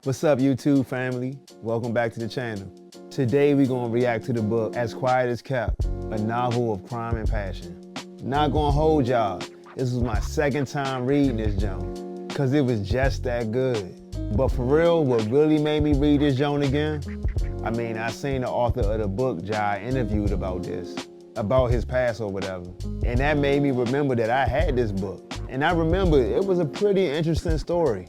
What's up, YouTube family? Welcome back to the channel. Today we're gonna react to the book As Quiet as Kept, a novel of crime and passion. Not gonna hold y'all, this was my second time reading this joint, cause it was just that good. But for real, what really made me read this joint again, I seen the author of the book, Jai, interviewed about this, about his past or whatever. And that made me remember that I had this book. And I remember it was a pretty interesting story.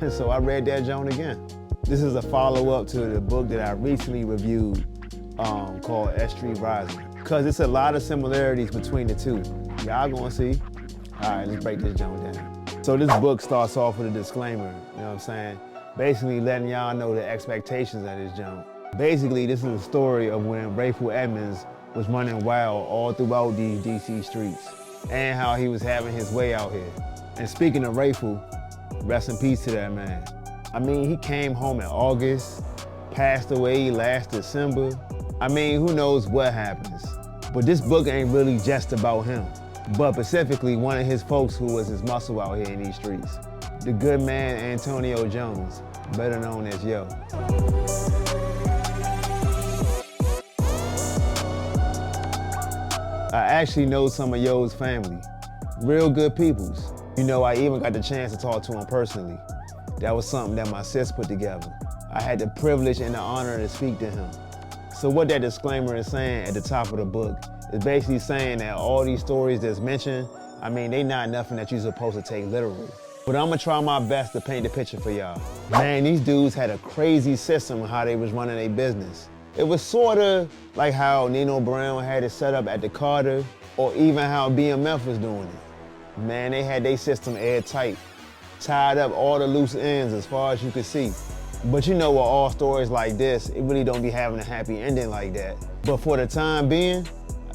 So I read that joint again. This is a follow-up to the book that I recently reviewed called S Street Rising. Cause it's a lot of similarities between the two. Y'all gonna see. All right, let's break this joint down. So this book starts off with a disclaimer, you know what I'm saying? Basically letting y'all know the expectations of this joint. Basically, this is a story of when Rayful Edmonds was running wild all throughout these DC streets and how he was having his way out here. And speaking of Rayful, rest in peace to that man. He came home in August, passed away last December. Who knows what happens. But this book ain't really just about him, but specifically one of his folks who was his muscle out here in these streets. The good man Antonio Jones, better known as Yo. I actually know some of Yo's family, real good peoples. I even got the chance to talk to him personally. That was something that my sis put together. I had the privilege and the honor to speak to him. So what that disclaimer is saying at the top of the book is basically saying that all these stories that's mentioned, they not nothing that you're supposed to take literally. But I'm gonna try my best to paint the picture for y'all. Man, these dudes had a crazy system on how they was running their business. It was sorta like how Nino Brown had it set up at the Carter, or even how BMF was doing it. Man, they had their system airtight, tied up all the loose ends as far as you could see. But with all stories like this, it really don't be having a happy ending like that. But for the time being,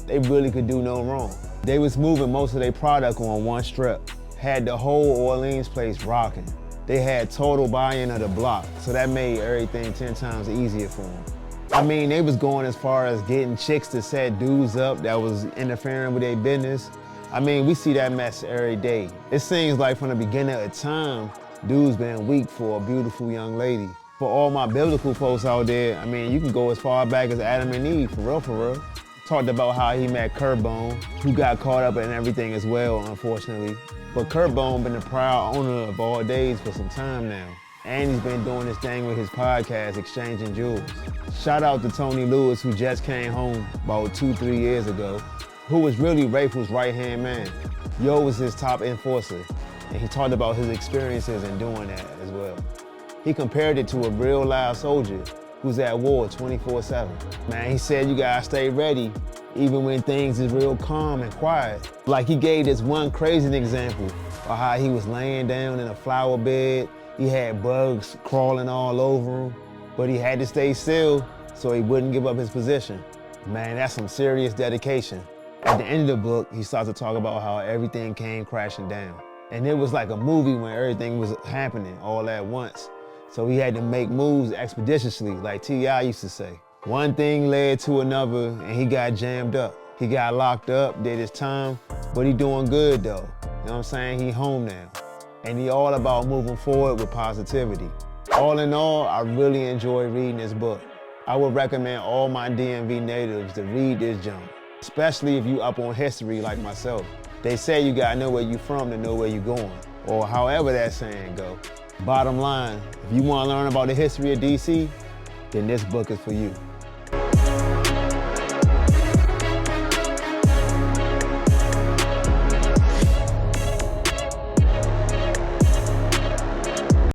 they really could do no wrong. They was moving most of their product on one strip, had the whole Orleans place rocking. They had total buy-in of the block, so that made everything 10 times easier for them. They was going as far as getting chicks to set dudes up that was interfering with their business. We see that mess every day. It seems like from the beginning of time, dudes been weak for a beautiful young lady. For all my biblical folks out there, you can go as far back as Adam and Eve, for real. Talked about how he met Curbone, who got caught up in everything as well, unfortunately. But Curbone been the proud owner of All Days for some time now. And he's been doing this thing with his podcast, Exchanging Jewels. Shout out to Tony Lewis, who just came home about 2-3 years ago, who was really Rayful's right-hand man. Yo was his top enforcer, and he talked about his experiences in doing that as well. He compared it to a real live soldier who's at war 24/7. Man, he said you gotta stay ready, even when things is real calm and quiet. Like he gave this one crazy example of how he was laying down in a flower bed. He had bugs crawling all over him, but he had to stay still so he wouldn't give up his position. Man, that's some serious dedication. At the end of the book, he starts to talk about how everything came crashing down. And it was like a movie when everything was happening all at once. So he had to make moves expeditiously, like T.I. used to say. One thing led to another, and he got jammed up. He got locked up, did his time, but he doing good though. You know what I'm saying? He home now. And he all about moving forward with positivity. All in all, I really enjoy reading this book. I would recommend all my DMV natives to read this junk, especially if you up on history like myself. They say you gotta know where you from to know where you going, or however that saying go. Bottom line, if you wanna learn about the history of DC, then this book is for you.